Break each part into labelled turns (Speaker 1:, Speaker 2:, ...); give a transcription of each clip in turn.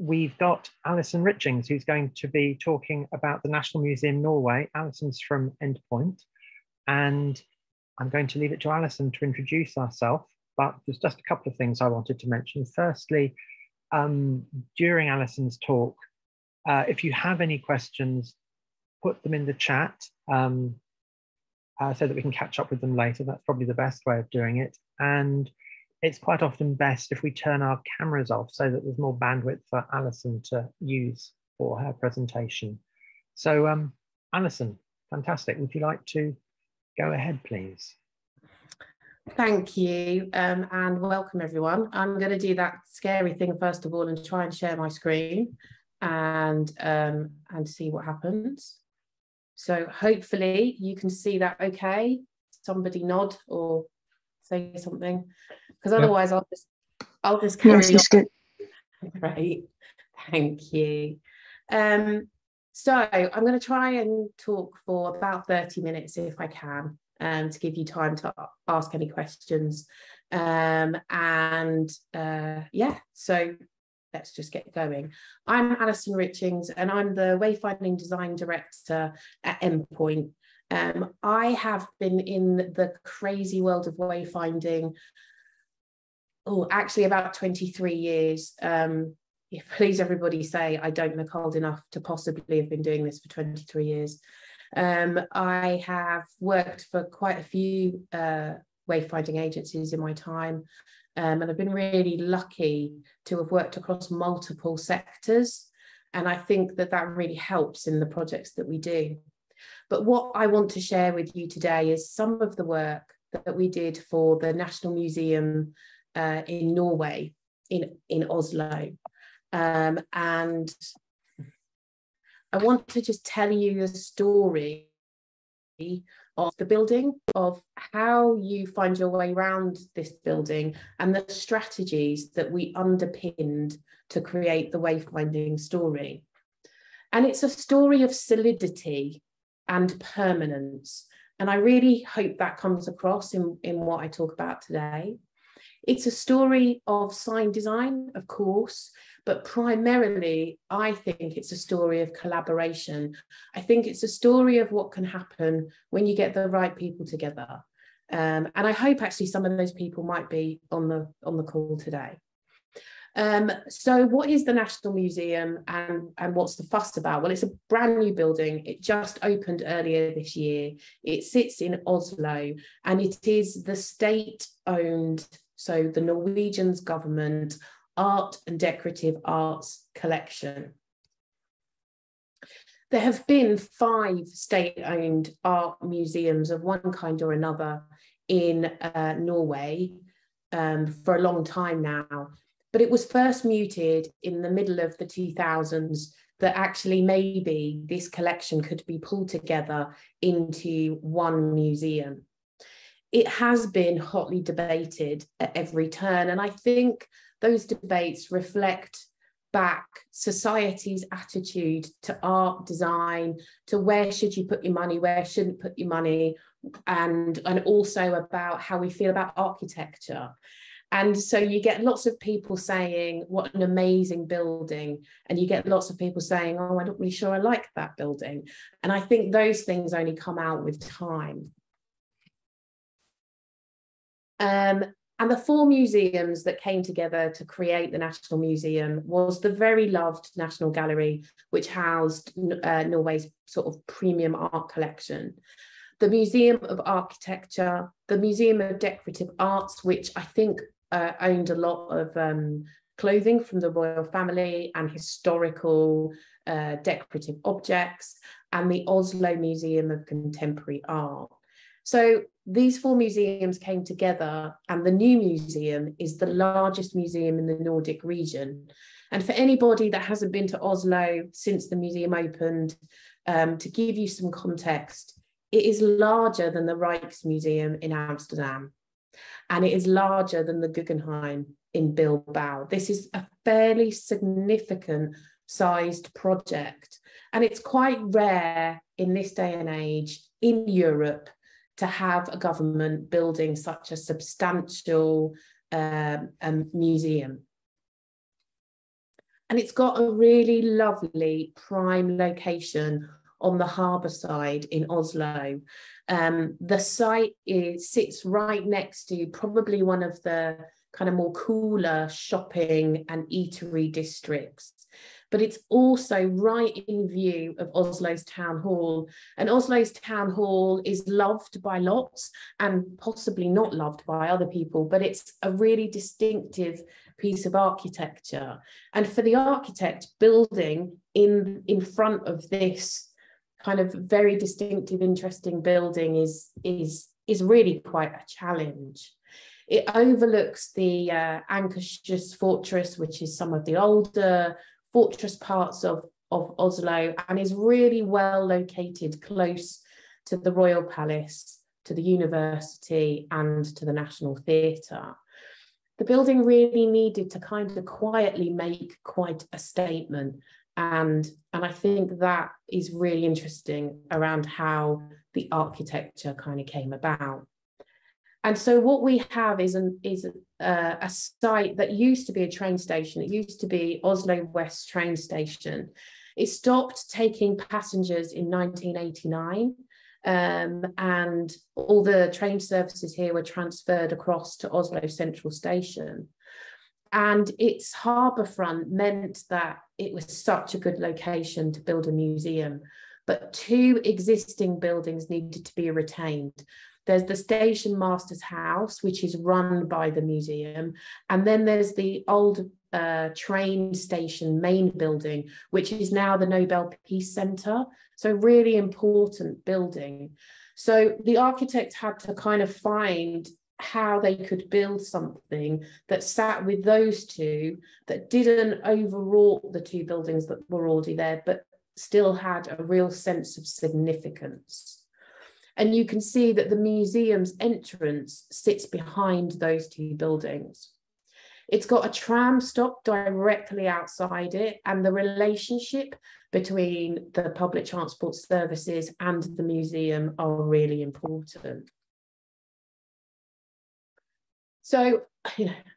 Speaker 1: we've got Alison Richings, who's going to be talking about the National Museum Norway. Alison's from Endpoint, and I'm going to leave it to Alison to introduce herself, but there's just a couple of things I wanted to mention. Firstly, during Alison's talk, if you have any questions, put them in the chat so that we can catch up with them later. That's probably the best way of doing it. And it's quite often best if we turn our cameras off so that there's more bandwidth for Alison to use for her presentation. So Alison, fantastic. Would you like to go ahead, please?
Speaker 2: Thank you, and welcome everyone. I'm going to do that scary thing first of all and try and share my screen and see what happens. So hopefully you can see that okay. Somebody nod or say something, because otherwise I'll just carry on.
Speaker 3: Yes, good.
Speaker 2: Great, thank you. So I'm going to try and talk for about 30 minutes if I can, to give you time to ask any questions. Yeah, so let's just get going. I'm Alison Richings, and I'm the Wayfinding Design Director at Endpoint. I have been in the crazy world of wayfinding, actually about 23 years. Please everybody say I don't look old enough to possibly have been doing this for 23 years. I have worked for quite a few wayfinding agencies in my time, and I've been really lucky to have worked across multiple sectors, and I think that that really helps in the projects that we do. But what I want to share with you today is some of the work that we did for the National Museum in Norway, in Oslo. And I want to just tell you the story of the building, of how you find your way around this building, and the strategies that we underpinned to create the wayfinding story. And it's a story of solidity and permanence. And I really hope that comes across in what I talk about today. It's a story of sign design, of course, but primarily, I think it's a story of collaboration. I think it's a story of what can happen when you get the right people together. And I hope actually some of those people might be on the call today. So what is the National Museum, and what's the fuss about? Well, it's a brand new building. It just opened earlier this year. It sits in Oslo, and it is the state-owned, so the Norwegian government, art and decorative arts collection. There have been 5 state-owned art museums of one kind or another in Norway for a long time now. But it was first mooted in the middle of the 2000s that actually maybe this collection could be pulled together into one museum. It has been hotly debated at every turn, and I think those debates reflect back society's attitude to art design, to where should you put your money, where shouldn't put your money, and also about how we feel about architecture. And so you get lots of people saying, what an amazing building. And you get lots of people saying, oh, I'm not really sure I like that building. And I think those things only come out with time. And the 4 museums that came together to create the National Museum was the very loved National Gallery, which housed Norway's sort of premium art collection. The Museum of Architecture, the Museum of Decorative Arts, which I think owned a lot of clothing from the royal family and historical decorative objects, and the Oslo Museum of Contemporary Art. So these 4 museums came together, and the new museum is the largest museum in the Nordic region. And for anybody that hasn't been to Oslo since the museum opened, to give you some context, it is larger than the Rijksmuseum in Amsterdam, and it is larger than the Guggenheim in Bilbao. This is a fairly significant sized project, and it's quite rare in this day and age in Europe to have a government building such a substantial museum. And it's got a really lovely prime location on the harbour side in Oslo. The site sits right next to probably one of the kind of more cooler shopping and eatery districts. But it's also right in view of Oslo's town hall. And Oslo's town hall is loved by lots and possibly not loved by other people, but it's a really distinctive piece of architecture. And for the architect, building in front of this kind of very distinctive, interesting building is really quite a challenge. It overlooks the Akershus fortress, which is some of the older fortress parts of Oslo, and is really well located close to the Royal Palace, to the university, and to the National Theatre. The building really needed to kind of quietly make quite a statement. And I think that is really interesting around how the architecture kind of came about. And so what we have is a site that used to be a train station. It used to be Oslo West train station. It stopped taking passengers in 1989. And all the train services here were transferred across to Oslo Central Station. And its harbourfront meant that it was such a good location to build a museum. But two existing buildings needed to be retained. There's the station master's house, which is run by the museum. And then there's the old train station main building, which is now the Nobel Peace Centre. So really important building. So the architect had to kind of find how they could build something that sat with those two, that didn't overwrought the two buildings that were already there, but still had a real sense of significance. And you can see that the museum's entrance sits behind those two buildings. It's got a tram stop directly outside it, and the relationship between the public transport services and the museum are really important. So,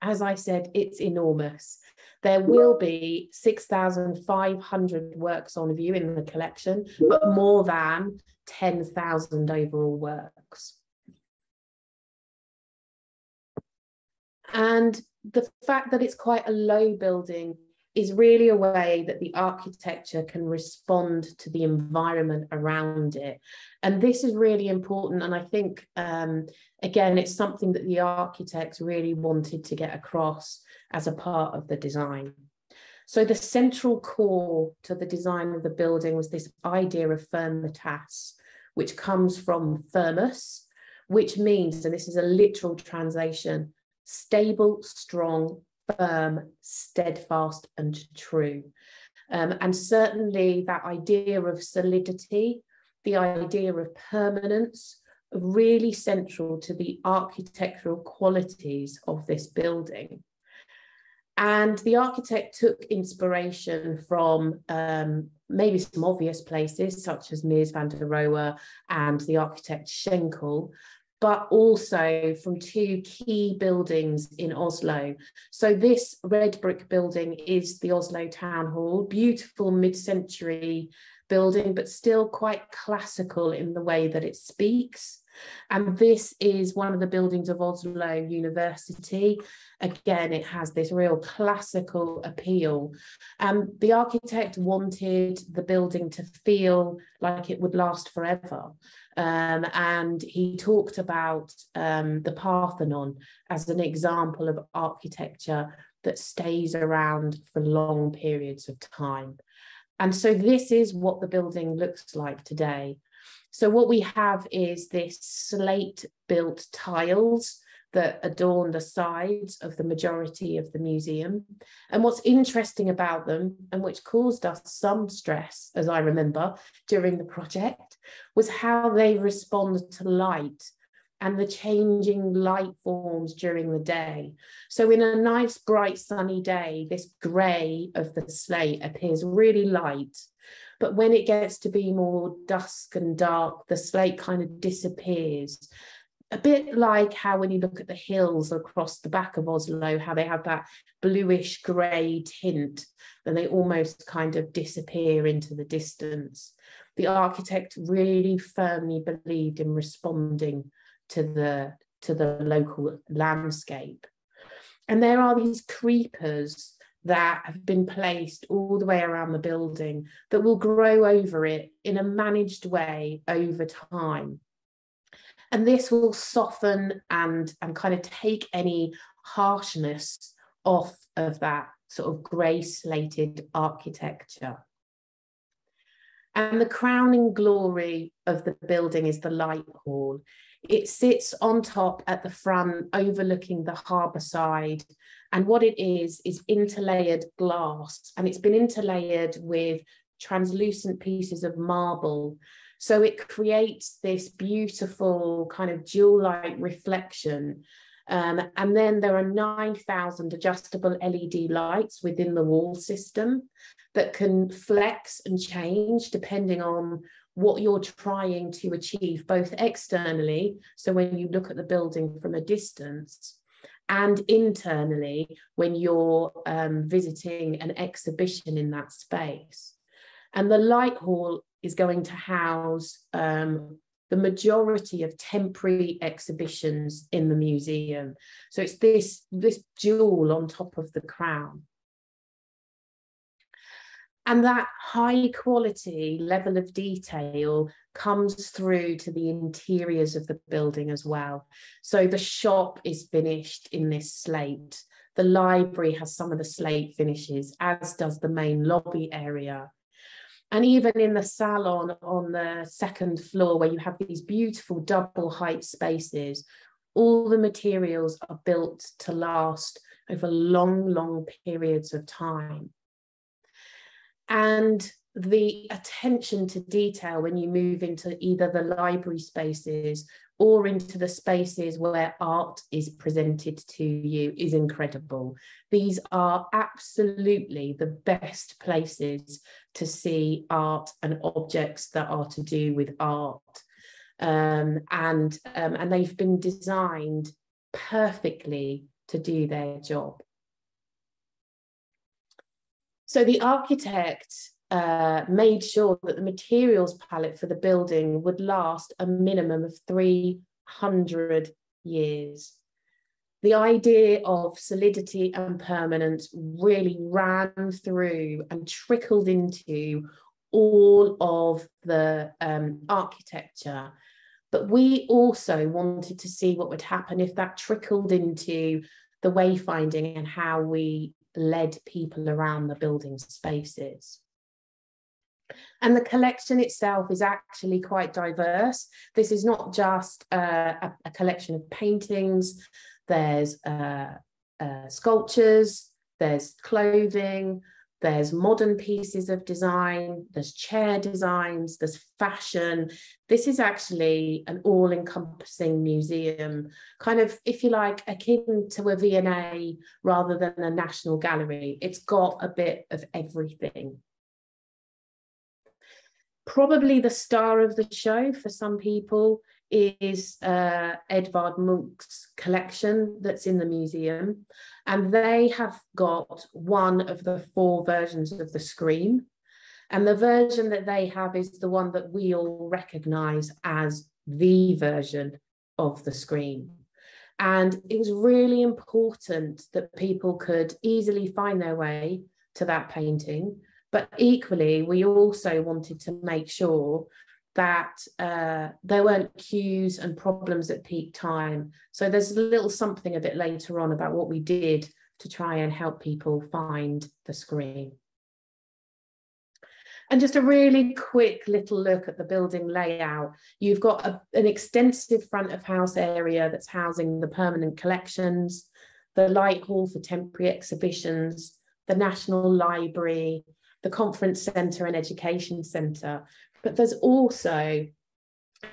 Speaker 2: as I said, it's enormous. There will be 6,500 works on view in the collection, but more than 10,000 overall works. And the fact that it's quite a low building is really a way that the architecture can respond to the environment around it. And this is really important. And I think, again, it's something that the architects really wanted to get across as a part of the design. So the central core to the design of the building was this idea of firmitas, which comes from firmus, which means, and this is a literal translation, stable, strong, firm, steadfast, and true. And certainly that idea of solidity, the idea of permanence, are really central to the architectural qualities of this building. And the architect took inspiration from maybe some obvious places, such as Mies van der Rohe and the architect Schenkel, but also from two key buildings in Oslo. So this red brick building is the Oslo Town Hall, beautiful mid-century building, but still quite classical in the way that it speaks. And this is one of the buildings of Oslo University. Again, it has this real classical appeal. The architect wanted the building to feel like it would last forever. And he talked about the Parthenon as an example of architecture that stays around for long periods of time. And so this is what the building looks like today. So what we have is this slate-built tiles that adorn the sides of the majority of the museum. And what's interesting about them, and which caused us some stress, as I remember, during the project, was how they respond to light and the changing light forms during the day. So in a nice, bright, sunny day, this grey of the slate appears really light. But when it gets to be more dusk and dark, the slate kind of disappears. a bit like how when you look at the hills across the back of Oslo, how they have that bluish grey tint, then they almost kind of disappear into the distance. The architect really firmly believed in responding to the local landscape. And there are these creepers that have been placed all the way around the building that will grow over it in a managed way over time. And this will soften and kind of take any harshness off of that sort of grey slated architecture. And the crowning glory of the building is the light hall. It sits on top at the front, overlooking the harbour side. And what it is interlayered glass. And it's been interlayered with translucent pieces of marble. So it creates this beautiful kind of jewel-like reflection. And then there are 9,000 adjustable LED lights within the wall system that can flex and change depending on what you're trying to achieve, both externally, so when you look at the building from a distance, and internally when you're visiting an exhibition in that space. And the light hall is going to house the majority of temporary exhibitions in the museum. So it's this jewel on top of the crown. And that high quality level of detail comes through to the interiors of the building as well. So the shop is finished in this slate. The library has some of the slate finishes, as does the main lobby area. And even in the salon on the second floor, where you have these beautiful double height spaces, all the materials are built to last over long, long periods of time. And the attention to detail when you move into either the library spaces or into the spaces where art is presented to you is incredible. These are absolutely the best places to see art and objects that are to do with art. And they've been designed perfectly to do their job. So the architect made sure that the materials palette for the building would last a minimum of 300 years. The idea of solidity and permanence really ran through and trickled into all of the architecture. But we also wanted to see what would happen if that trickled into the wayfinding and how we led people around the building spaces. And the collection itself is actually quite diverse. This is not just a collection of paintings. There's sculptures, there's clothing, there's modern pieces of design, there's chair designs, there's fashion. This is actually an all-encompassing museum, kind of, if you like, akin to a V&A rather than a national gallery. It's got a bit of everything. Probably the star of the show for some people is Edvard Munch's collection that's in the museum. And they have got one of the 4 versions of the Scream. And the version that they have is the one that we all recognise as the version of the Scream. And it was really important that people could easily find their way to that painting. But equally, we also wanted to make sure that there weren't queues and problems at peak time. So there's a little something a bit later on about what we did to try and help people find the Scream. And just a really quick little look at the building layout. You've got an extensive front of house area that's housing the permanent collections, the light hall for temporary exhibitions, the National Library, the conference centre and education centre. But there's also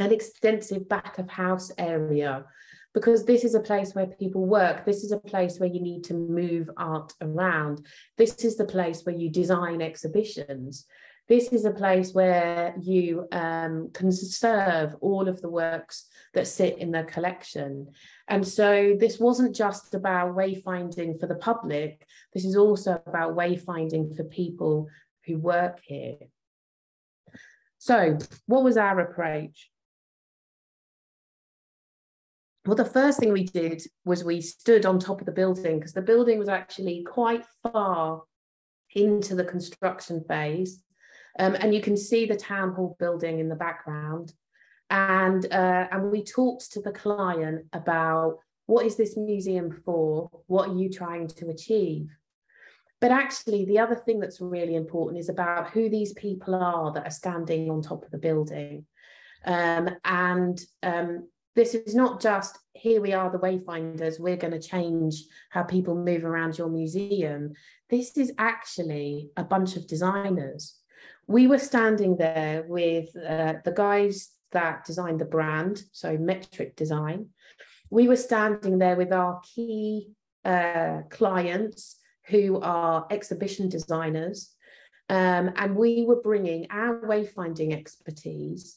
Speaker 2: an extensive back of house area, because this is a place where people work. This is a place where you need to move art around. This is the place where you design exhibitions. This is a place where you can conserve all of the works that sit in the collection. And so this wasn't just about wayfinding for the public, this is also about wayfinding for people who work here. So what was our approach? Well, the first thing we did was we stood on top of the building, because the building was actually quite far into the construction phase. And you can see the town hall building in the background. And we talked to the client about, what is this museum for? What are you trying to achieve? But actually, the other thing that's really important is about who these people are that are standing on top of the building. This is not just, here we are, the wayfinders, we're going to change how people move around your museum. This is actually a bunch of designers. We were standing there with the guys that designed the brand, so metric design. We were standing there with our key clients who are exhibition designers, and we were bringing our wayfinding expertise,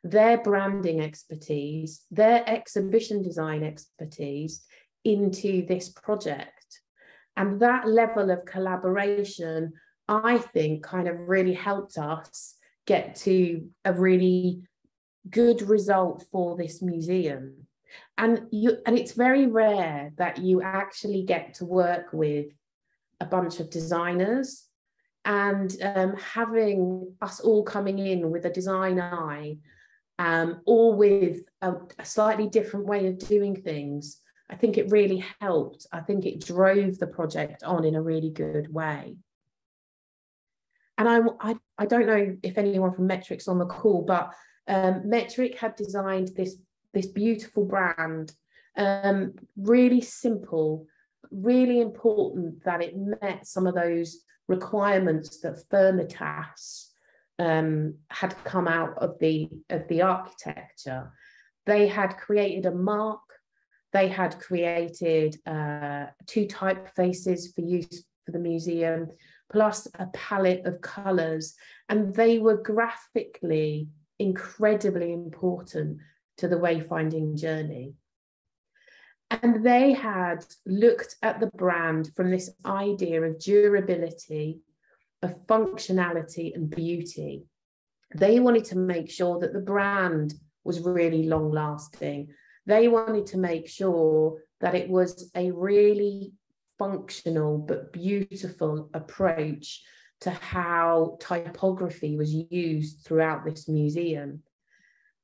Speaker 2: their branding expertise, their exhibition design expertise into this project. And that level of collaboration, I think, kind of really helped us get to a really good result for this museum. And it's very rare that you actually get to work with a bunch of designers, and having us all coming in with a design eye, or with a slightly different way of doing things, I think it really helped. I think it drove the project on in a really good way. And I don't know if anyone from Metric's on the call, but Metric had designed this beautiful brand, really simple, really important that it met some of those requirements that Firmitas had come out of the architecture. They had created a mark, they had created 2 typefaces for use for the museum, plus a palette of colours, and they were graphically incredibly important to the wayfinding journey. And they had looked at the brand from this idea of durability, of functionality and beauty. They wanted to make sure that the brand was really long lasting. They wanted to make sure that it was a really functional but beautiful approach to how typography was used throughout this museum.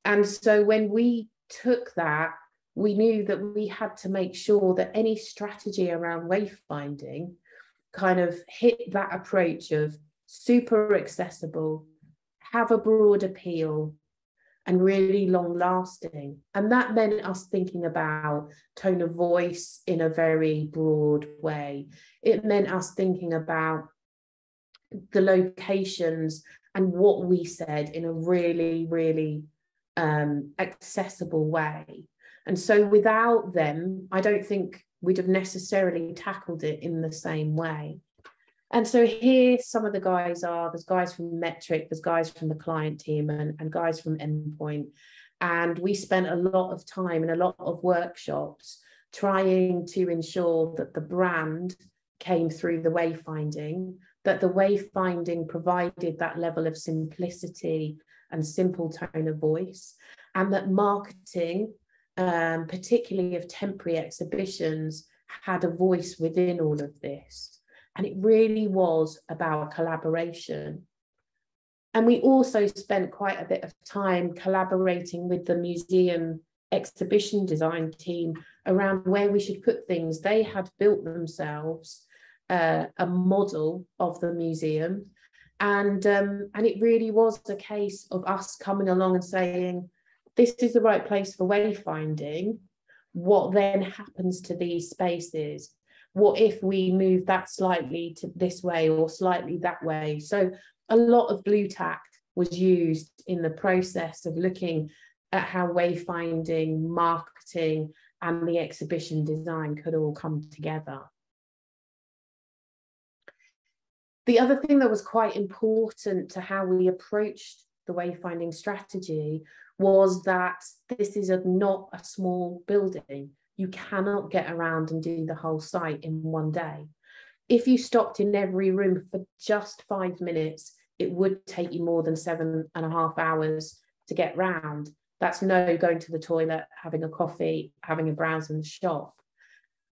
Speaker 2: And so when we took that, we knew that we had to make sure that any strategy around wayfinding kind of hit that approach of super accessible, have a broad appeal, and really long lasting. And that meant us thinking about tone of voice in a very broad way. It meant us thinking about the locations and what we said in a really, really accessible way. And so without them, I don't think we'd have necessarily tackled it in the same way. And so here some of the guys are, there's guys from Metric, there's guys from the client team, and guys from Endpoint. And we spent a lot of time and a lot of workshops trying to ensure that the brand came through the wayfinding, that the wayfinding provided that level of simplicity and simple tone of voice, and that marketing, particularly of temporary exhibitions, had a voice within all of this. And it really was about collaboration. And we also spent quite a bit of time collaborating with the museum exhibition design team around where we should put things. They had built themselves a model of the museum. And it really was a case of us coming along and saying, this is the right place for wayfinding. What then happens to these spaces? What if we move that slightly to this way or slightly that way? So a lot of blue tack was used in the process of looking at how wayfinding, marketing, and the exhibition design could all come together. The other thing that was quite important to how we approached the wayfinding strategy was that this is not a small building. You cannot get around and do the whole site in one day. If you stopped in every room for just 5 minutes, it would take you more than 7.5 hours to get round. That's no going to the toilet, having a coffee, having a browse in the shop.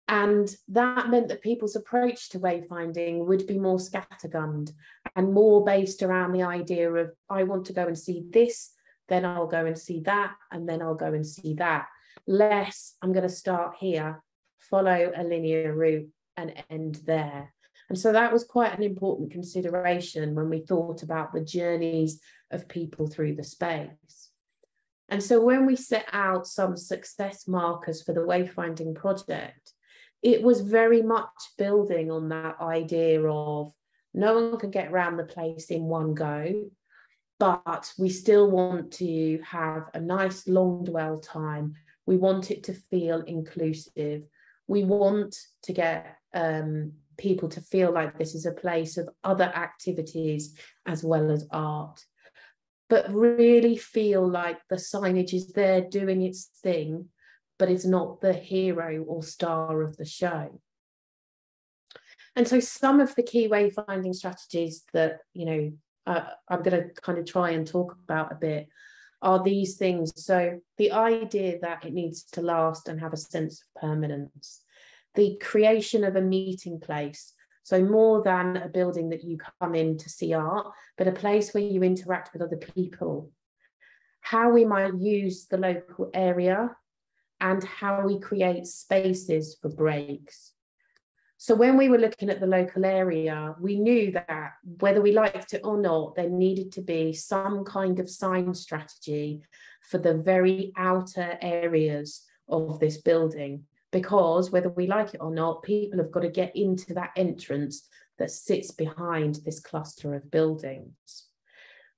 Speaker 2: And that meant that people's approach to wayfinding would be more scattergunned and more based around the idea of, I want to go and see this, then I'll go and see that, and then I'll go and see that. Less, I'm going to start here, follow a linear route and end there. And so that was quite an important consideration when we thought about the journeys of people through the space. And so when we set out some success markers for the wayfinding project, it was very much building on that idea of no one can get around the place in one go, but we still want to have a nice long dwell time. We want it to feel inclusive. We want to get people to feel like this is a place of other activities as well as art, but really feel like the signage is there doing its thing, but it's not the hero or star of the show. And so some of the key wayfinding strategies that, I'm going to kind of try and talk about a bit are these things. So the idea that it needs to last and have a sense of permanence, the creation of a meeting place. So more than a building that you come in to see art, but a place where you interact with other people. How we might use the local area and how we create spaces for breaks. So when we were looking at the local area, we knew that whether we liked it or not, there needed to be some kind of sign strategy for the very outer areas of this building, because whether we like it or not, people have got to get into that entrance that sits behind this cluster of buildings.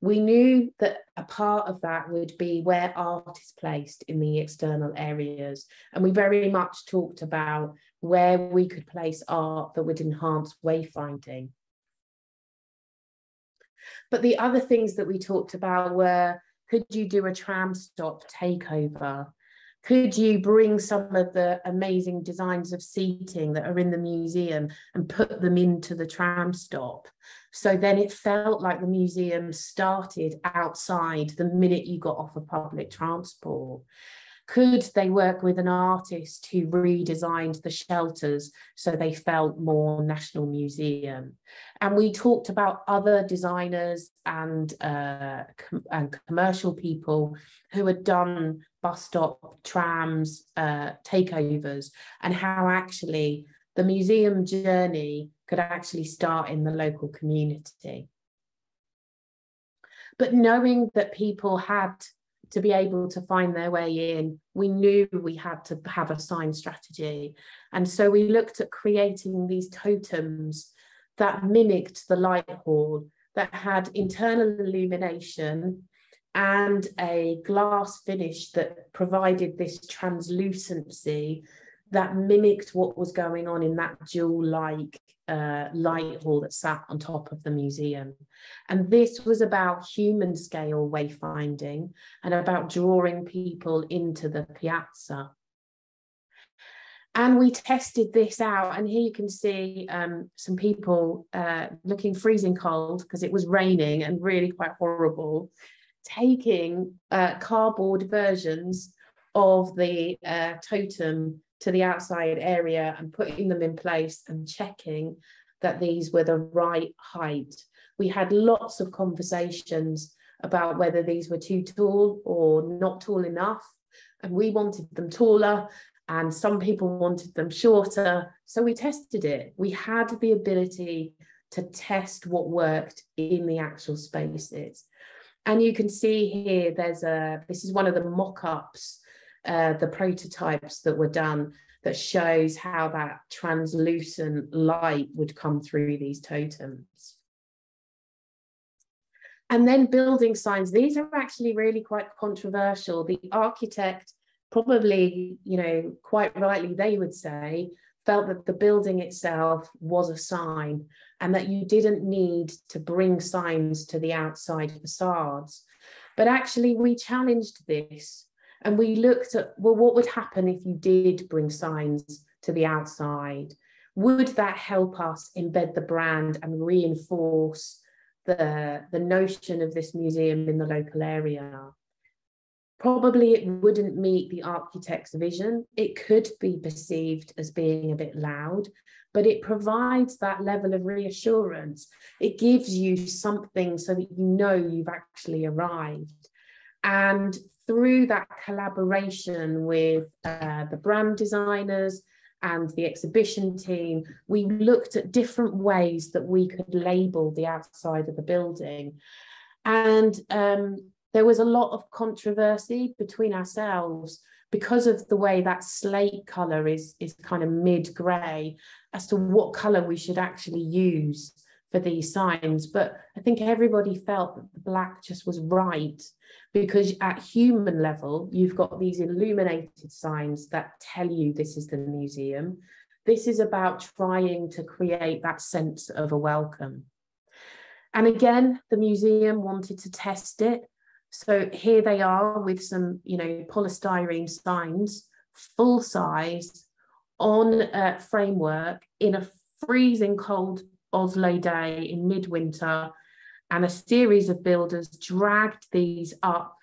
Speaker 2: We knew that a part of that would be where art is placed in the external areas. And we very much talked about where we could place art that would enhance wayfinding. But the other things that we talked about were, could you do a tram stop takeover? Could you bring some of the amazing designs of seating that are in the museum and put them into the tram stop? So then it felt like the museum started outside the minute you got off of public transport. Could they work with an artist who redesigned the shelters so they felt more National Museum? And we talked about other designers and commercial people who had done bus stop, trams, takeovers, and how actually the museum journey could actually start in the local community. But knowing that people had to be able to find their way in, we knew we had to have a sign strategy. And so we looked at creating these totems that mimicked the light hall, that had internal illumination and a glass finish that provided this translucency that mimicked what was going on in that jewel-like light hall that sat on top of the museum. And this was about human scale wayfinding and about drawing people into the piazza. And we tested this out, and here you can see some people looking freezing cold because it was raining and really quite horrible, taking cardboard versions of the totem to the outside area and putting them in place and checking that these were the right height. We had lots of conversations about whether these were too tall or not tall enough, and we wanted them taller and some people wanted them shorter. So we tested it. We had the ability to test what worked in the actual spaces. And you can see here, this is one of the mock-ups, the prototypes that were done, that shows how that translucent light would come through these totems. And then building signs, these are actually really quite controversial. The architect probably, quite rightly, they would say, felt that the building itself was a sign. and that you didn't need to bring signs to the outside facades. But actually we challenged this, and we looked at, well, what would happen if you did bring signs to the outside? Would that help us embed the brand and reinforce the notion of this museum in the local area? Probably it wouldn't meet the architect's vision. It could be perceived as being a bit loud, but it provides that level of reassurance. It gives you something so that you know you've actually arrived. And through that collaboration with the brand designers and the exhibition team, we looked at different ways that we could label the outside of the building. And there was a lot of controversy between ourselves because of the way that slate colour is kind of mid-grey as to what colour we should actually use for these signs. But I think everybody felt that the black just was right, because at human level, you've got these illuminated signs that tell you this is the museum. This is about trying to create that sense of a welcome. And again, the museum wanted to test it. So here they are with some, polystyrene signs, full size, on a framework in a freezing cold Oslo day in midwinter, and a series of builders dragged these up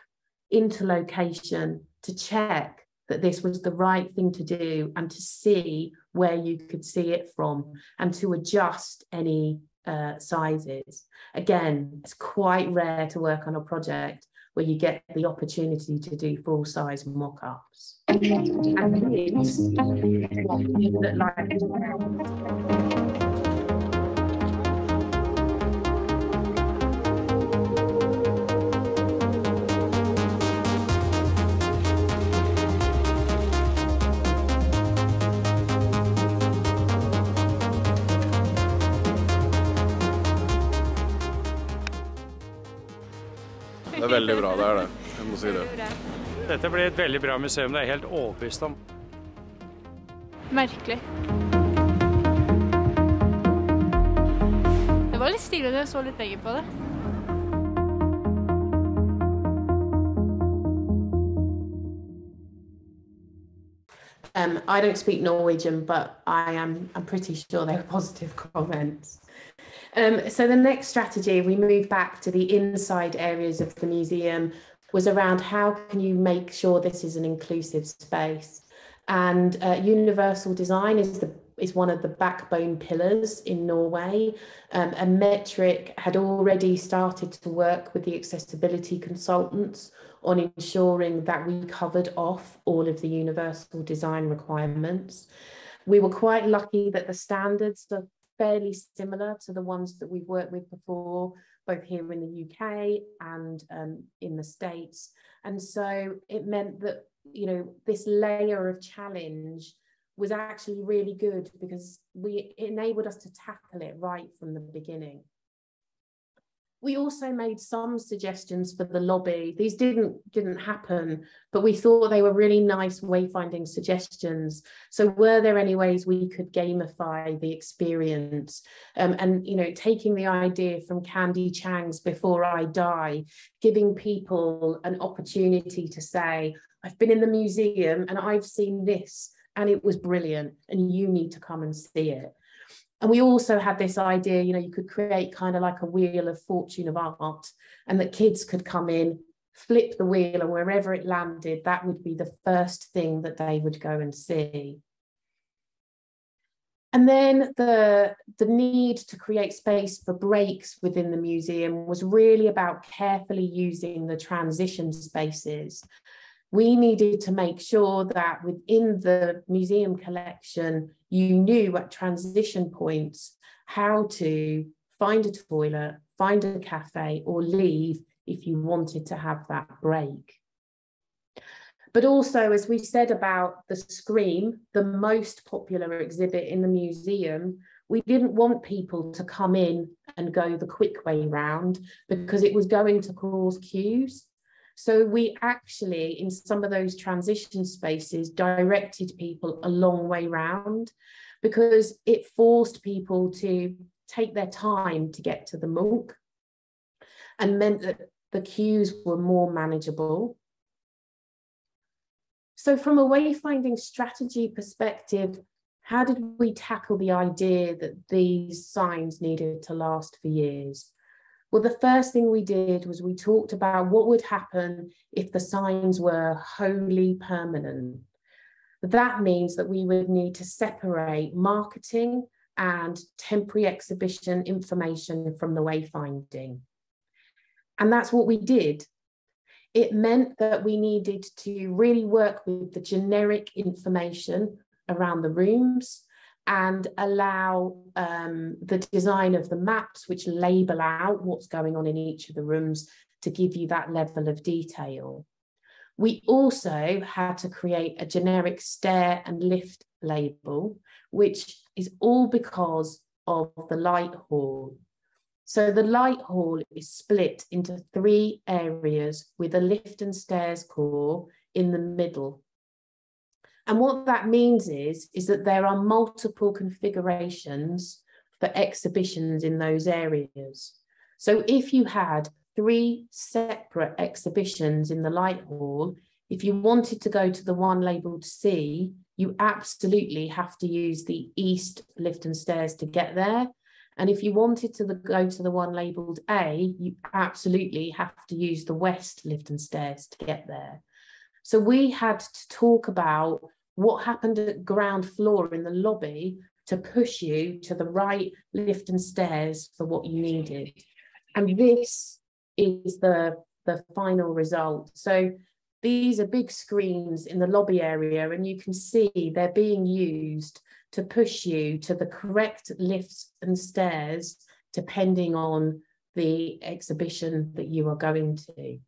Speaker 2: into location to check that this was the right thing to do and to see where you could see it from and to adjust any sizes. Again, it's quite rare to work on a project where you get the opportunity to do full-size mock-ups. And this is what we look like.
Speaker 3: Det er veldig bra, det er det. Jeg må si det.
Speaker 4: Dette blir et veldig bra museum, det er jeg helt overbevist om.
Speaker 5: Merkelig. Det var litt stilig når jeg så litt lenger på det.
Speaker 2: I don't speak Norwegian, but I'm pretty sure they were positive comments. So the next strategy, we moved back to the inside areas of the museum, was around how can you make sure this is an inclusive space. And universal design is one of the backbone pillars in Norway. A metric had already started to work with the accessibility consultants on ensuring that we covered off all of the universal design requirements. We were quite lucky that the standards are fairly similar to the ones that we've worked with before, both here in the UK and in the States. And so it meant that, this layer of challenge was actually really good because it enabled us to tackle it right from the beginning. We also made some suggestions for the lobby. These didn't happen, but we thought they were really nice wayfinding suggestions. So were there any ways we could gamify the experience? And taking the idea from Candy Chang's Before I Die, giving people an opportunity to say, I've been in the museum and I've seen this and it was brilliant and you need to come and see it. And we also had this idea, you could create kind of like a wheel of fortune of art, and that kids could come in, flip the wheel, and wherever it landed, that would be the first thing that they would go and see. And then the need to create space for breaks within the museum was really about carefully using the transition spaces. We needed to make sure that within the museum collection, you knew at transition points how to find a toilet, find a cafe, or leave if you wanted to have that break. But also, as we said about the Scream, the most popular exhibit in the museum, we didn't want people to come in and go the quick way round because it was going to cause queues. So we actually, in some of those transition spaces, directed people a long way round because it forced people to take their time to get to the Munch, and meant that the queues were more manageable. So from a wayfinding strategy perspective, how did we tackle the idea that these signs needed to last for years? Well, the first thing we did was we talked about what would happen if the signs were wholly permanent. That means that we would need to separate marketing and temporary exhibition information from the wayfinding. And that's what we did. It meant that we needed to really work with the generic information around the rooms and allow the design of the maps, which label out what's going on in each of the rooms, to give you that level of detail. We also had to create a generic stair and lift label, which is all because of the light hall. So the light hall is split into 3 areas with a lift and stairs core in the middle. And what that means is that there are multiple configurations for exhibitions in those areas. So if you had 3 separate exhibitions in the light hall, if you wanted to go to the one labelled C, you absolutely have to use the east lift and stairs to get there. And if you wanted to go to the one labelled A, you absolutely have to use the west lift and stairs to get there. So we had to talk about what happened at ground floor in the lobby to push you to the right lift and stairs for what you needed. And this is the final result. So these are big screens in the lobby area, and you can see they're being used to push you to the correct lifts and stairs, depending on the exhibition that you are going to.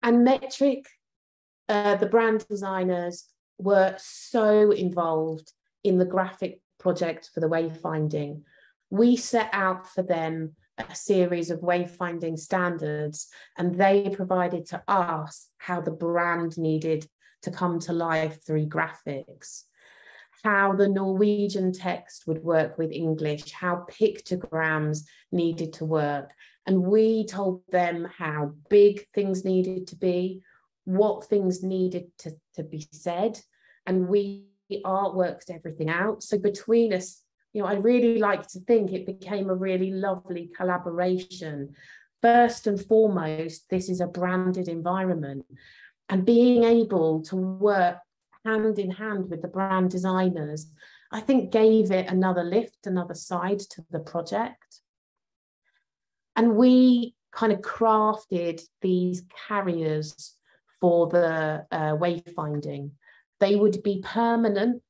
Speaker 2: And Metric, the brand designers, were so involved in the graphic project for the wayfinding. We set out for them a series of wayfinding standards, and they provided to us how the brand needed to come to life through graphics, how the Norwegian text would work with English, how pictograms needed to work. And we told them how big things needed to be, what things needed to be said, and we artworked everything out. So between us, I really like to think it became a really lovely collaboration. First and foremost, this is a branded environment, and being able to work hand in hand with the brand designers, I think gave it another lift, another side to the project. And we kind of crafted these carriers for the wayfinding. They would be permanent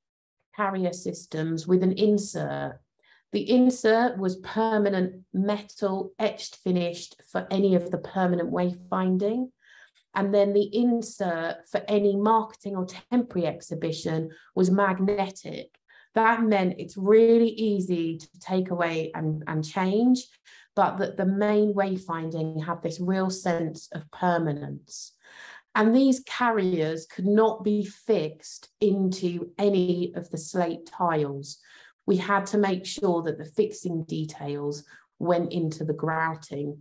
Speaker 2: carrier systems with an insert. The insert was permanent metal, etched, finished for any of the permanent wayfinding. And then the insert for any marketing or temporary exhibition was magnetic. That meant it's really easy to take away and change, but that the main wayfinding had this real sense of permanence. And these carriers could not be fixed into any of the slate tiles. We had to make sure that the fixing details went into the grouting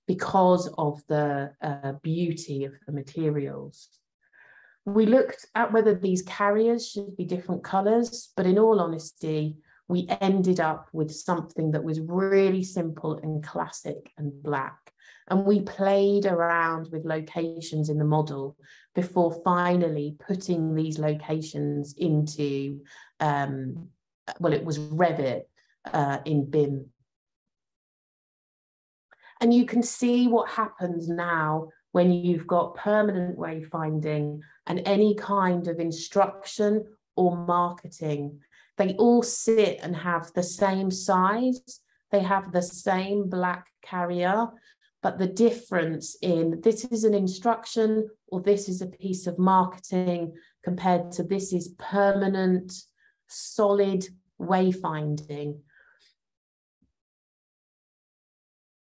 Speaker 2: because of the beauty of the materials. We looked at whether these carriers should be different colours, but in all honesty, we ended up with something that was really simple and classic and black. And we played around with locations in the model before finally putting these locations into, it was Revit in BIM. And you can see what happens now when you've got permanent wayfinding and any kind of instruction or marketing. They all sit and have the same size. They have the same black carrier, but the difference in this is an instruction or this is a piece of marketing compared to this is permanent, solid wayfinding.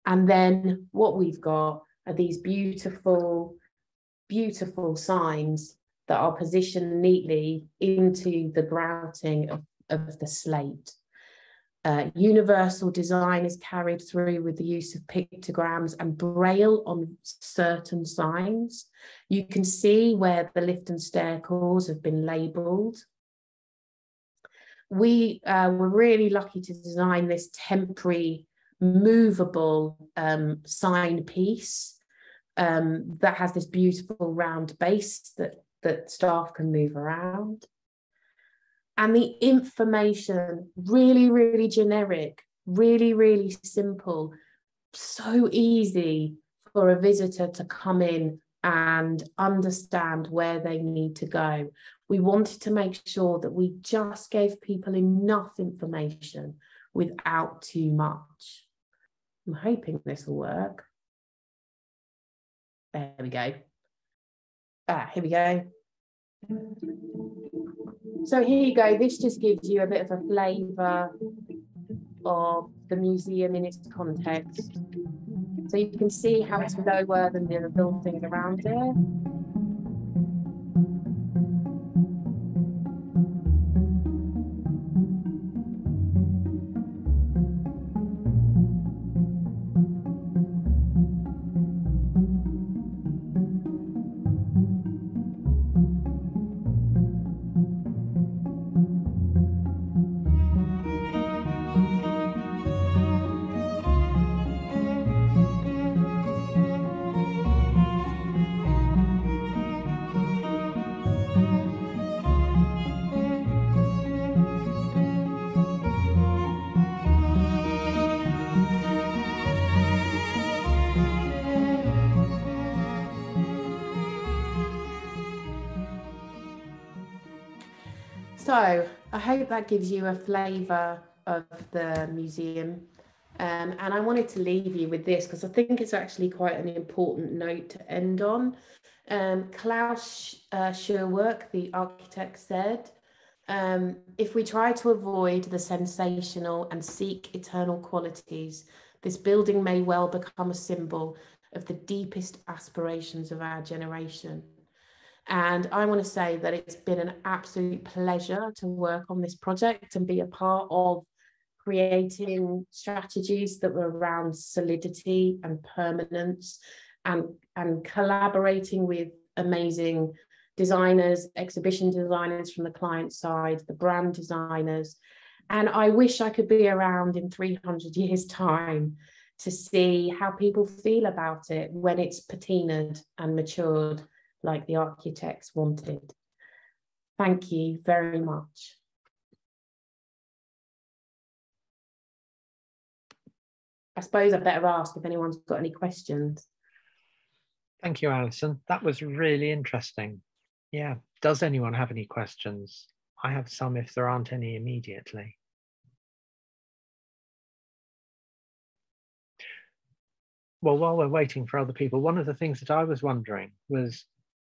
Speaker 2: And then what we've got are these beautiful, beautiful signs that are positioned neatly into the grouting of the slate. Universal design is carried through with the use of pictograms and braille on certain signs. You can see where the lift and stair calls have been labelled. We were really lucky to design this temporary movable sign piece that has this beautiful round base that staff can move around. And the information, really, really generic, really, really simple, so easy for a visitor to come in and understand where they need to go. We wanted to make sure that we just gave people enough information without too much. I'm hoping this will work. There we go. Here we go. So here you go. This just gives you a bit of a flavour of the museum in its context. So you can see how it's lower than the other buildings around it. So I hope that gives you a flavour of the museum. And I wanted to leave you with this because I think it's actually quite an important note to end on. Klaus Scherwerk, the architect, said, if we try to avoid the sensational and seek eternal qualities, this building may well become a symbol of the deepest aspirations of our generation. And I want to say that it's been an absolute pleasure to work on this project and be a part of creating strategies that were around solidity and permanence, and collaborating with amazing designers, exhibition designers from the client side, the brand designers. And I wish I could be around in 300 years' time to see how people feel about it when it's patinaed and matured like the architects wanted. Thank you very much. I suppose I better ask if anyone's got any questions.
Speaker 1: Thank you, Alison. That was really interesting. Yeah. Does anyone have any questions? I have some if there aren't any immediately. Well, while we're waiting for other people, one of the things that I was wondering was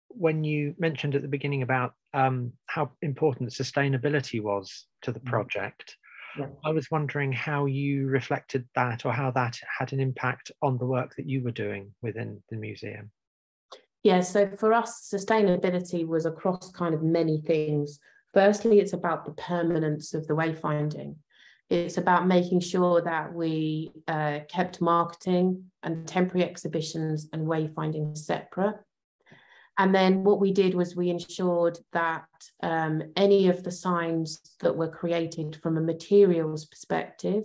Speaker 1: when you mentioned at the beginning about how important sustainability was to the project. Yeah. I was wondering how you reflected that, or how that had an impact on the work that you were doing within the museum.
Speaker 2: Yeah, so for us, sustainability was across kind of many things. Firstly, it's about the permanence of the wayfinding. It's about making sure that we kept marketing and temporary exhibitions and wayfinding separate. And then what we did was we ensured that any of the signs that were created from a materials perspective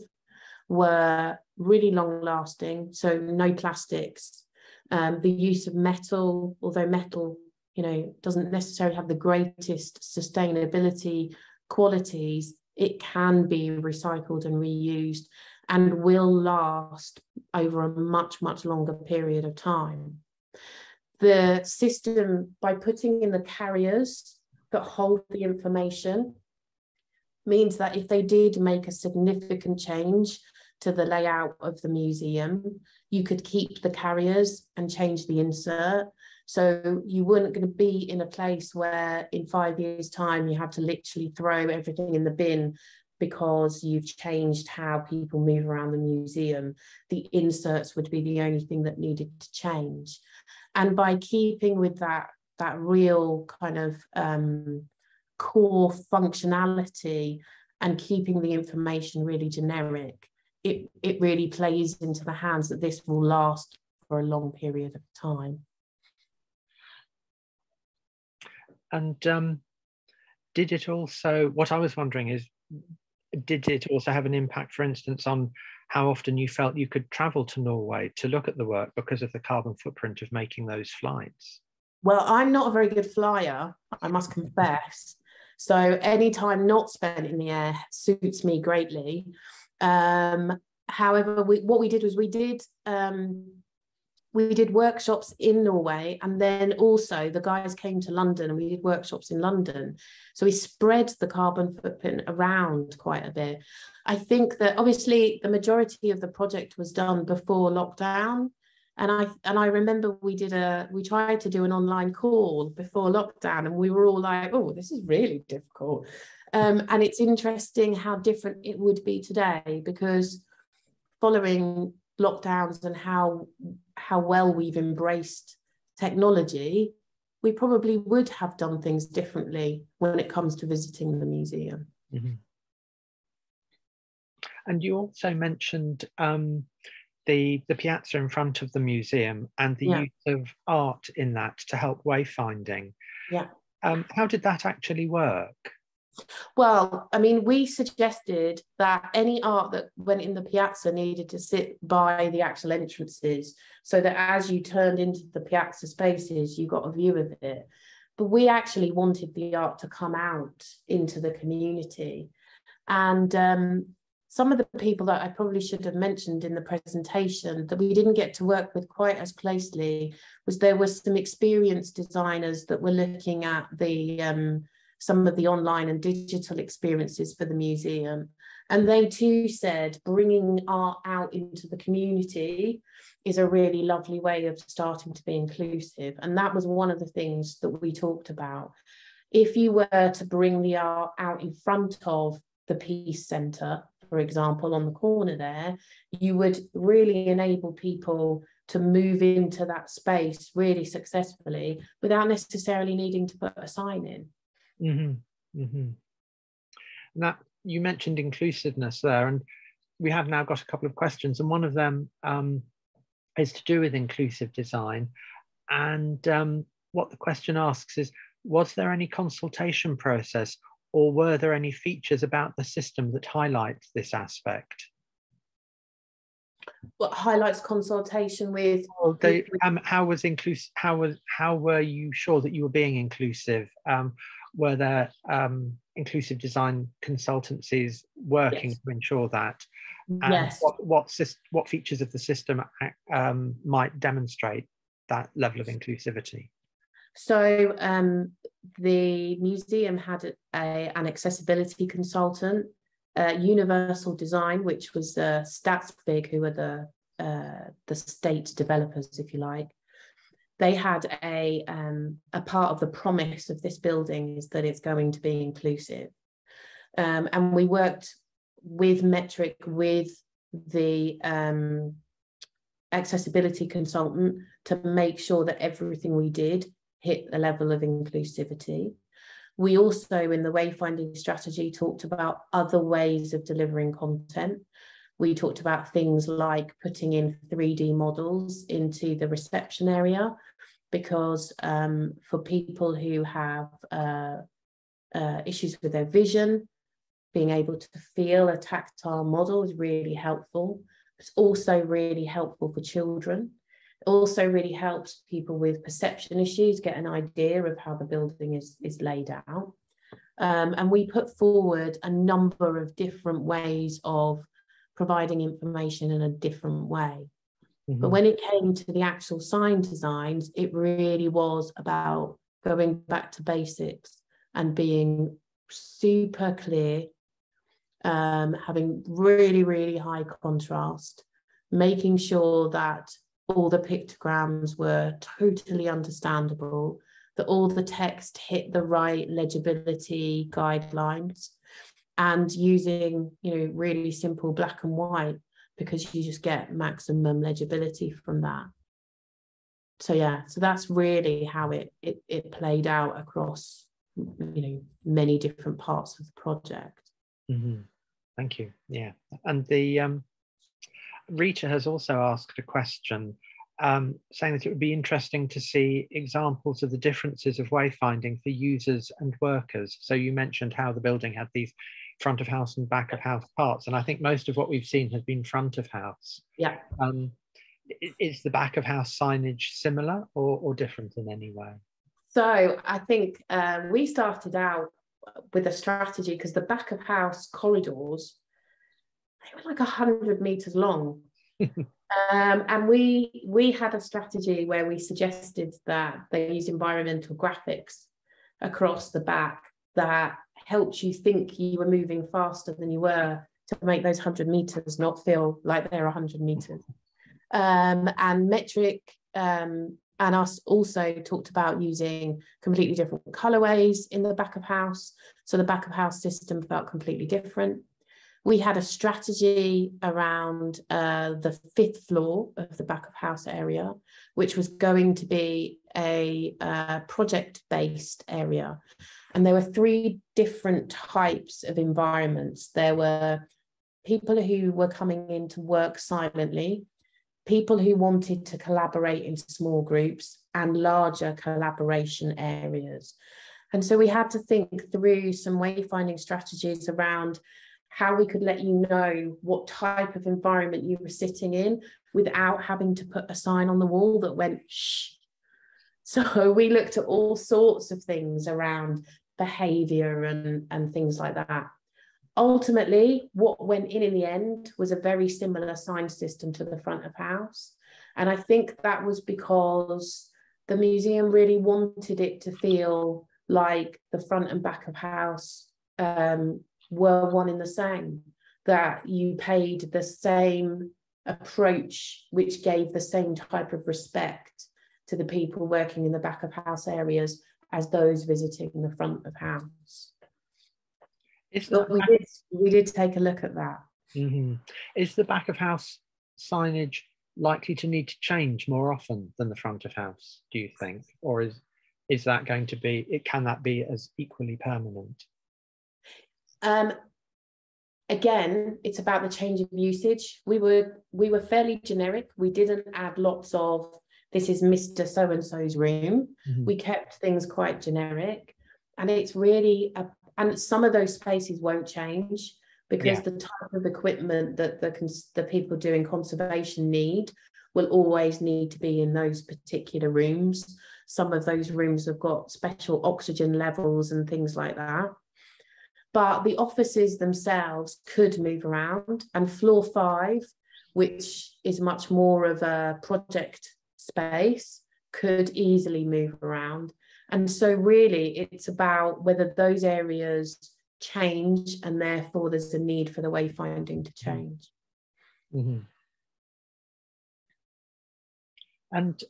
Speaker 2: were really long lasting, so no plastics. The use of metal, although metal, doesn't necessarily have the greatest sustainability qualities, it can be recycled and reused and will last over a much, much longer period of time. The system, by putting in the carriers that hold the information, means that if they did make a significant change to the layout of the museum, you could keep the carriers and change the insert. So you weren't going to be in a place where in 5 years' time you have to literally throw everything in the bin because you've changed how people move around the museum. The inserts would be the only thing that needed to change. And by keeping with that real kind of core functionality and keeping the information really generic, it really plays into the hands that this will last for a long period of time.
Speaker 1: And did it also, what I was wondering is, did it also have an impact, for instance, on how often you felt you could travel to Norway to look at the work because of the carbon footprint of making those flights?
Speaker 2: Well, I'm not a very good flyer, I must confess. So any time not spent in the air suits me greatly. However, what we did was we did workshops in Norway, and then also the guys came to London and we did workshops in London. So we spread the carbon footprint around quite a bit. I think that obviously the majority of the project was done before lockdown. And I remember we tried to do an online call before lockdown, and we were all like, oh, this is really difficult. And it's interesting how different it would be today, because following lockdowns and how well we've embraced technology, we probably would have done things differently when it comes to visiting the museum.
Speaker 1: Mm-hmm. And you also mentioned the piazza in front of the museum and the use of art in that to help wayfinding.
Speaker 2: Yeah.
Speaker 1: How did that actually work?
Speaker 2: Well, I mean, we suggested that any art that went in the piazza needed to sit by the actual entrances, so that as you turned into the piazza spaces, you got a view of it. But we actually wanted the art to come out into the community. And some of the people that I probably should have mentioned in the presentation that we didn't get to work with quite as closely was there were some experienced designers that were looking at the some of the online and digital experiences for the museum. And they too said bringing art out into the community is a really lovely way of starting to be inclusive. And that was one of the things that we talked about. If you were to bring the art out in front of the Peace Centre, for example, on the corner there, you would really enable people to move into that space really successfully without necessarily needing to put a sign in.
Speaker 1: Mm-hmm. Mm-hmm. That, you mentioned inclusiveness there, and we have now got a couple of questions, and one of them is to do with inclusive design. And what the question asks is, was there any consultation process, or were there any features about the system that highlights this aspect?
Speaker 2: What highlights consultation with?
Speaker 1: Well, how were you sure that you were being inclusive? Were there inclusive design consultancies working to ensure that? And
Speaker 2: Yes.
Speaker 1: What features of the system might demonstrate that level of inclusivity? So
Speaker 2: the museum had an accessibility consultant, Universal Design, which was Statsbygg, who were the state developers, if you like. They had a part of the promise of this building is that it's going to be inclusive. And we worked with Metric, with the accessibility consultant, to make sure that everything we did hit the level of inclusivity. We also, in the wayfinding strategy, talked about other ways of delivering content. We talked about things like putting in 3D models into the reception area, because for people who have issues with their vision, being able to feel a tactile model is really helpful. It's also really helpful for children. It also really helps people with perception issues get an idea of how the building is laid out. And we put forward a number of different ways of providing information in a different way. Mm-hmm. But when it came to the actual sign designs, it really was about going back to basics and being super clear, having really, really high contrast, making sure that all the pictograms were totally understandable, that all the text hit the right legibility guidelines, and using, really simple black and white, because you just get maximum legibility from that. So yeah, so that's really how it played out across, many different parts of the project.
Speaker 1: Thank you. Yeah, and the Rita has also asked a question saying that it would be interesting to see examples of the differences of wayfinding for users and workers. So you mentioned how the building had these front of house and back of house parts, and I think most of what we've seen has been front of house.
Speaker 2: Yeah.
Speaker 1: Is the back of house signage similar or different in any way?
Speaker 2: So I think we started out with a strategy because the back of house corridors, they were like 100 meters long. And we had a strategy where we suggested that they use environmental graphics across the back that helped you think you were moving faster than you were, to make those 100 meters not feel like they're 100 meters. And Metric and us also talked about using completely different colorways in the back of house. So the back of house system felt completely different. We had a strategy around the 5th floor of the back of house area, which was going to be a project-based area. And there were 3 different types of environments. There were people who were coming in to work silently, people who wanted to collaborate in small groups, and larger collaboration areas. And so we had to think through some wayfinding strategies around how we could let you know what type of environment you were sitting in without having to put a sign on the wall that went shh. So we looked at all sorts of things around behavior and things like that. Ultimately, what went in the end was a very similar sign system to the front of house. And I think that was because the museum really wanted it to feel like the front and back of house were one in the same, that you paid the same approach, which gave the same type of respect to the people working in the back of house areas as those visiting the front of house. We did take a look at that.
Speaker 1: Is the back of house signage likely to need to change more often than the front of house, do you think? Or is that going to be, can that be as equally permanent?
Speaker 2: Again, it's about the change of usage. We were fairly generic. We didn't add lots of, this is Mr. So-and-so's room. We kept things quite generic. And it's really, and some of those spaces won't change because the type of equipment that the people doing conservation need will always need to be in those particular rooms. Some of those rooms have got special oxygen levels and things like that. But the offices themselves could move around, and floor 5, which is much more of a project space, could easily move around. And so really it's about whether those areas change, and therefore there's a need for the wayfinding to change.
Speaker 1: And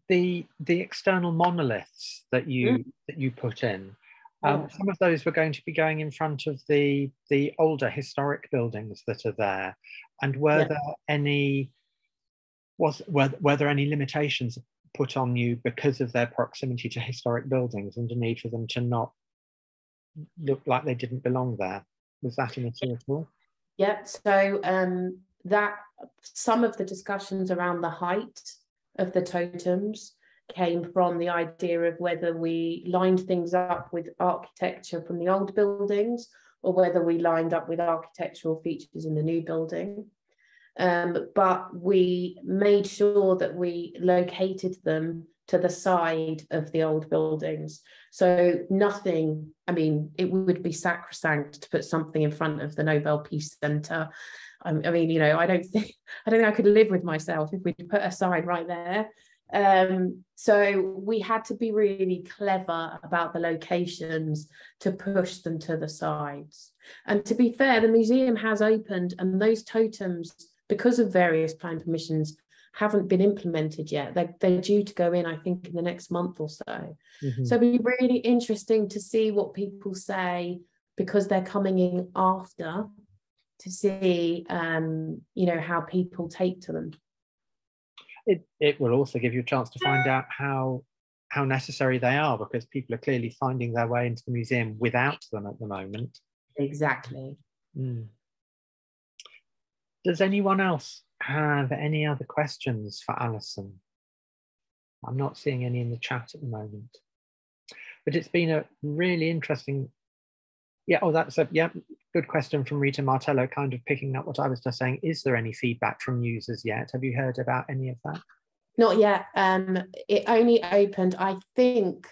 Speaker 1: the external monoliths that you put in, some of those were going to be going in front of the older historic buildings that are there. And were there any limitations put on you because of their proximity to historic buildings and the need for them to not look like they didn't belong there? Was that an issue at all?
Speaker 2: Yeah, so that some of the discussions around the height of the totems came from the idea of whether we lined things up with architecture from the old buildings or whether we lined up with architectural features in the new building. But we made sure that we located them to the side of the old buildings. So nothing, I mean, it would be sacrosanct to put something in front of the Nobel Peace Centre. I mean, you know, I don't think I could live with myself if we put a sign right there. So we had to be really clever about the locations to push them to the sides. And to be fair, the museum has opened, and those totems, because of various planning permissions, haven't been implemented yet. They're due to go in, I think, in the next month or so. So it'll be really interesting to see what people say, because they're coming in after, to see you know, how people take to them.
Speaker 1: It will also give you a chance to find out how necessary they are, because people are clearly finding their way into the museum without them at the moment.
Speaker 2: Exactly.
Speaker 1: Mm. Does anyone else have any other questions for Alison? I'm not seeing any in the chat at the moment, but it's been a really interesting. Yeah, oh, that's a good question from Rita Martello, kind of picking up what I was just saying. Is there any feedback from users yet? Have you heard about any of that?
Speaker 2: Not yet. It only opened, I think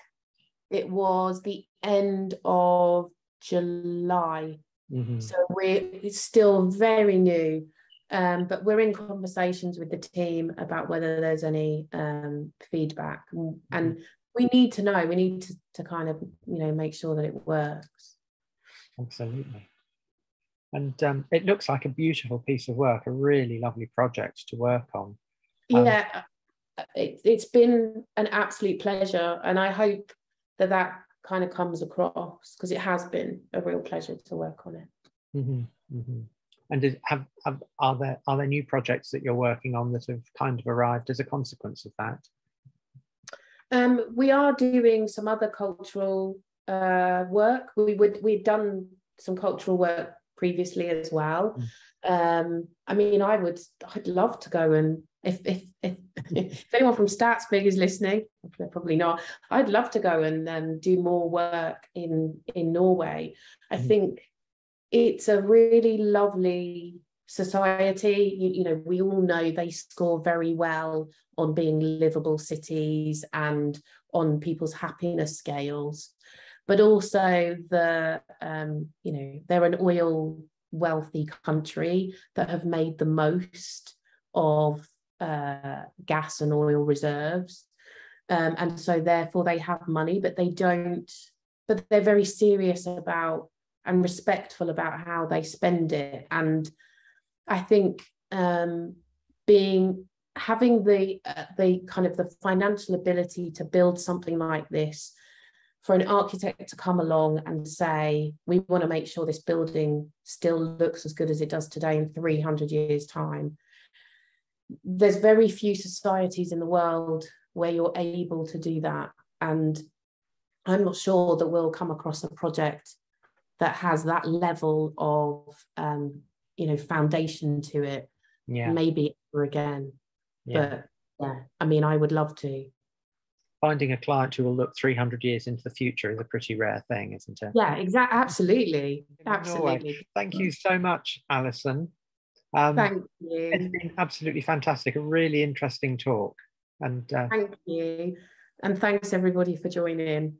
Speaker 2: it was the end of July. So it's still very new, but we're in conversations with the team about whether there's any feedback, and we need to know. We need to kind of make sure that it works.
Speaker 1: Absolutely. And it looks like a beautiful piece of work, a really lovely project to work on.
Speaker 2: Yeah, it's been an absolute pleasure, and I hope that kind of comes across, because it has been a real pleasure to work on it.
Speaker 1: And are there new projects that you're working on that have kind of arrived as a consequence of that?
Speaker 2: We are doing some other cultural work. We'd done some cultural work previously as well. I mean, I'd love to go, and if anyone from StatsBig is listening, they're probably not, I'd love to go and do more work in Norway. I think it's a really lovely society. We all know they score very well on being livable cities and on people's happiness scales, but also they're an oil wealthy country that have made the most of gas and oil reserves, and so therefore they have money, but they're very serious about and respectful about how they spend it. And I think having the kind of the financial ability to build something like this, for an architect to come along and say, we want to make sure this building still looks as good as it does today in 300 years' time. There's very few societies in the world where you're able to do that. And I'm not sure that we'll come across a project that has that level of foundation to it, maybe ever again. But yeah, I mean, I would love to.
Speaker 1: Finding a client who will look 300 years into the future is a pretty rare thing, isn't it?
Speaker 2: Yeah, exactly. Absolutely.
Speaker 1: Thank you so much, Alison.
Speaker 2: Thank you.
Speaker 1: It's been absolutely fantastic, a really interesting talk. And
Speaker 2: thank you. And thanks everybody for joining in.